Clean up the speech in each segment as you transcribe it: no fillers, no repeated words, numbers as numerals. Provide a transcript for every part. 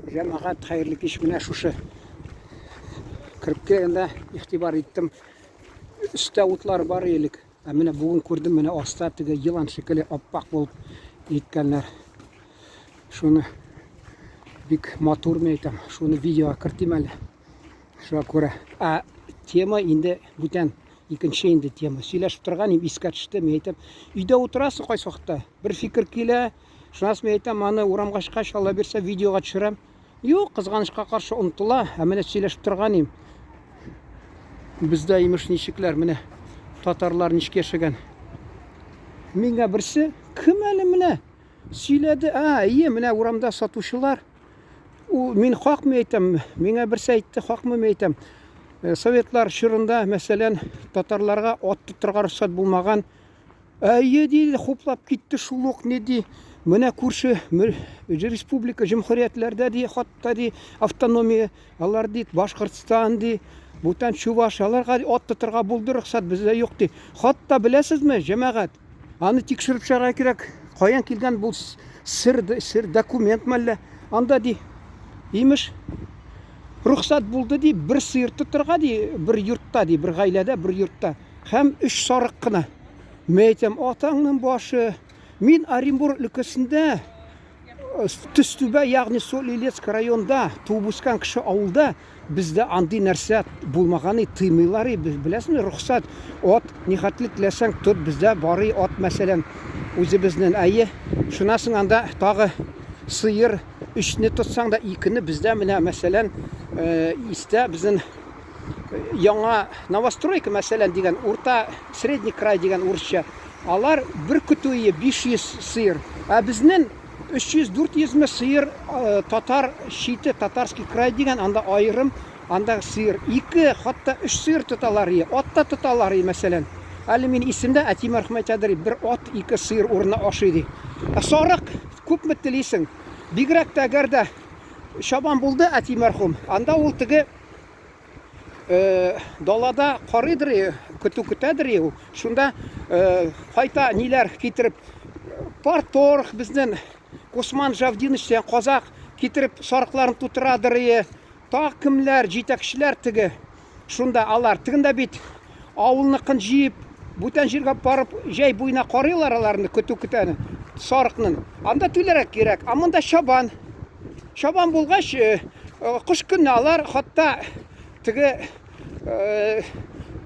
Жамағат хайырлы кеш, менә шушы кіріп келгенде игътибар иттім. Үстә утлар бар елік. Менә бүгін көрдім, менә аста теге йылан шикелле аппақ болып еткәннәр. Шуны бик матур мен әйтәм. Шуны видеоға кертим әле. Шуңа күрә. Тема инде бүтән икенче инде тема. Сөйләшеп торган идем, искә төште. Мен әйтәм, өйдә утырасың кайсы вакытта. Бер фикер килә. Шунысы мен әйтәм, аны урамга чыккач, Алла бирсә, видеога төшерәм. Юк, кызганычка каршы онытыла. Менә сөйләшеп торган идем. Бездә имеш ничекләр, менә татарлар ничек яшәгән. Миңа берсе, кем әле менә сөйләде. Ие, менә урамда сатучылар. Мин хакмы әйтәм, миңа берсе әйтте, хакмы мен әйтәм. Советлар чорында, мәсәлән, татарларга ат тотырга рөхсәт булмаган. Ие ди, хуплап китте шул ук, не ди. Менә күрше республика җөмһүриятләрдә ди, хатта ди, автономия, алар ди, Башкортстан ди, бүтән Чуваш, аларга ат тотырга булды рөхсәт, бездә юк ди. Хатта беләсезме, җәмәгать, аны тикшереп чыгарга кирәк. Каян килгән бу сер документ мәллә? Анда ди, имеш рөхсәт булды ди, бер сыер тотырга ди, бер йортта ди, бер гаиләдә, бер йортта. Һәм 3 сарык кына. Мен әйтәм, атаңның башы. Мин Оренбур өлкәсендә, Төстүбә, ягъни Солилецк районда туып үскән кеше авылда бездә андый нәрсә булмаганы тыймыйлар, беләсезме, рөхсәт. Ат нихәтлек теләсәң тот, бездә бары ат, мәсәлән, үзебезнең шунасың анда тагы сыер 3-не тотсаң да 2-не бездә менә мәсәлән истә безнең яңа новостройка мәсәлән дигән урта средний край дигән урысча. Алар бер көтүе 500 сыер. Безнең 300-400 сыер татар шите, татарский край дигән анда айрым, анда сыер 2, хатта 3 сыер тоталар, атта тоталар мәсәлән. Әле мин исемдә әти мәрхүм әйтәдер, 1 ат 2 сыер урынына ашый ди. Сарык күпме телисең? Бигрәк тә әгәр дә шабан булды әти мәрхүм, анда ул теге далада карыйдыр, көтәдер, шунда кайта ниләр китереп, парторг безнең Осман Жавдинович дигән казак китереп сарыкларын тутырадыр, та кемләр, җитәкчеләр теге. Шунда алар тегендә бит авылныкын җыеп, бүтән җиргә барып, җәй буена карыйлар аларны, көтәне, сарыкның. Анда түләрәк кирәк. Монда шабан. Шабан булгач, кыш көнне алар хатта теге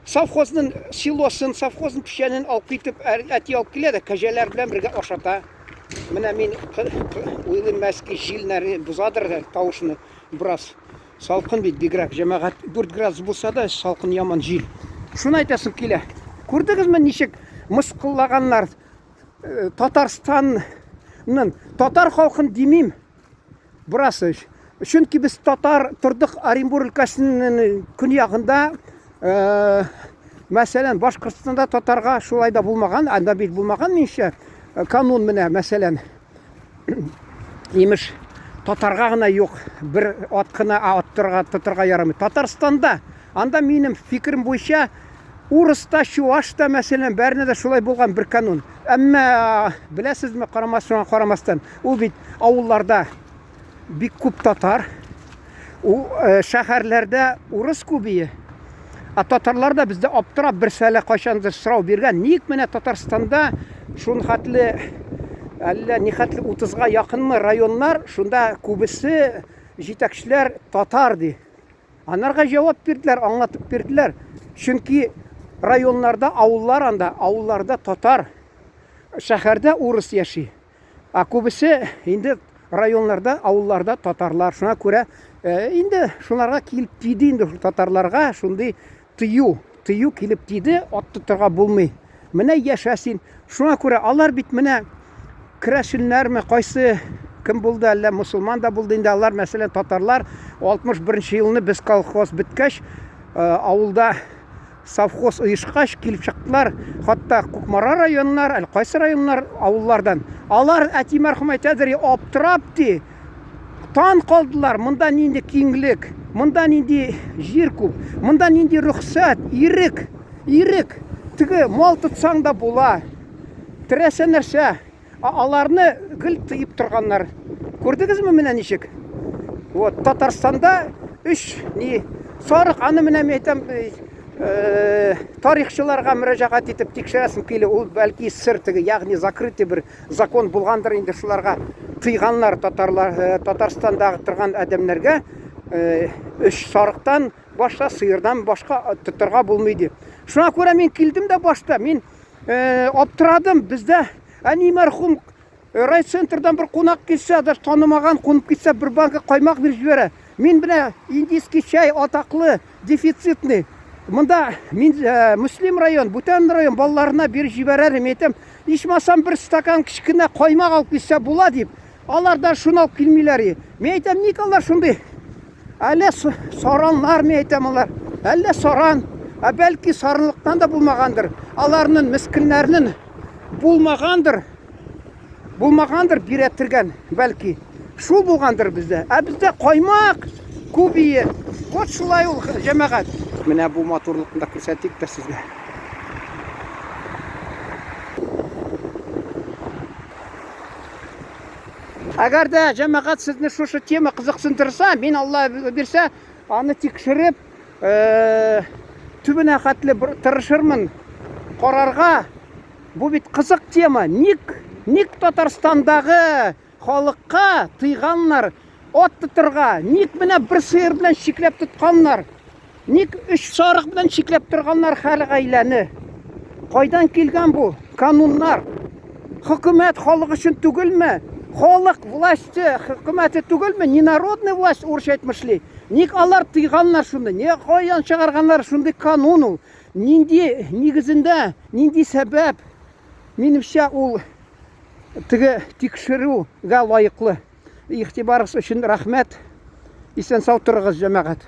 совхозның силосын, совхозның пешәнен алып китеп, әти алып килә дә, кәҗәләр белән бергә ашата. Менә мин уйлыйм, мәски җилнәре бузадыр тавышны бераз. Салкын бит бигрәк, җәмәгать 4 градус булса да, салкын яман җил. Шуны әйтәсем килә. Күрдегезме ничек мыскыллаганнар Татарстанның, татар халкын димим. Бурасы. Чөнки без татар тордык Оренбур өлкәсенең көньягында, мәсәлән, Башкортстанда татарга шулай да булмаган, анда бит булмаган минчә канун менә, мәсәлән, имеш татарга гына юк, бер ат кына тотырга ярамый. Татарстанда, анда минем фикерем буенча, урыста, чувашта, мәсәлән, бәренә дә шулай булган бер канун. Әмма беләсезме, карамастан, ул бит авылларда бик күп татар, шәһәрләрдә урыс күбие. Татарлар да бездә аптырап берсәлә кайчандыр сорау биргән. Ник менә Татарстанда шун хәтле, әллә ни хәтле 30-га якынмы районнар, шунда күбесе җитәкчеләр татар ди. Анарга җавап бирделәр, аңлатып бирделәр. Чөнки районнарда, авылларда татар, шәһәрдә урыс яши. Күбесе инде районнарда, авылларда татарлар. Шуңа күрә инде шуларга килеп тиде, инде татарларга шундый тыю килеп тиде, ат тотырга булмый. Менә яшәсин. Шуңа күрә алар бит менә керәшеннәрме, кайсы кем булды, әллә мусулман да булды инде, алар мәсәлән татарлар 61 елны без колхоз биткәч, авылда совхоз оешкач килеп чыктылар. Хатта Кукмара районнар, кайсы районнар авыллардан. Алар әти мәрхүм әйтәдер, аптырап ди. Тан калдылар, монда нинди киңлек, монда нинди җир күп, монда нинди рөхсәт, ирек. Теге мал тотсаң да була. Терәсә нәрсә, аларны гел тыеп торганнар. Күрдегезме менә ничек? Вот Татарстанда үш не сарық аны менә мен айтам, тарихчыларга мөрәҗәгать итеп тикшерәсем килә, ул бәлки сер теге, ягъни закрытый бер закон булгандыр инде, шуларга тыйганнар Татарстандагы торган адәмнәргә үч сарыктан башка, сыердан башка тотырга булмый дип. Шуңа күрә мин килдем дә башта, мин аптырадым. Бездә әни мәрхүм райцентрдан бер кунак килсә, дә танымаган кунып китсә, бер банка каймак биреп җибәрә. Мин белә индийский чай атаклы, дефицитный. Монда мин Муслим район, бүтән район балаларына биреп җибәрәм. Әйтәм, ичмасам бер стакан кичкенә каймак алып китсә була дип. Алар да шуны алып килмиләр. Мен әйтәм, ник алар шундый? Әллә саранлар, мен әйтәм, алар. Әллә саран, бәлки сарынлыктан да булмагандыр. Аларның мискиннәрнең булмагандыр бирәтергән, бәлки. Шул булгандыр бездә. Бездә каймак күбие. Вот шулай ул җәмәгать. Менә бу матурлыкны да күрсәтик тә сезгә. Әгәр дә җәмәгать сезне шушы тема кызыксындырса, мин Алла бирсә, аны тикшереп, төбенә хәтле тырышырмын карарга. Бу бит кызык тема. Ник Татарстандагы халыкка тыйганнар от тотырга? Ник менә бер сыер белән чикләп тотканнар? Ник үч сарык белән чикләп торганнар хәл гаиләне? Кайдан килгән бу кануннар? Хөкүмәт халык өчен түгелме? Халык власте, хөкүмәте түгелме? Не народная власть үрчәтмешли. Ник алар тыйганнар шуны? Не каян чыгарганнар шундый канун ул? Нинди нигезендә, нинди сәбәп? Минемчә ул теге тикшерүгә лаеклы. Игътибарыгыз өчен рәхмәт. Исән сау торыгыз, җәмәгать.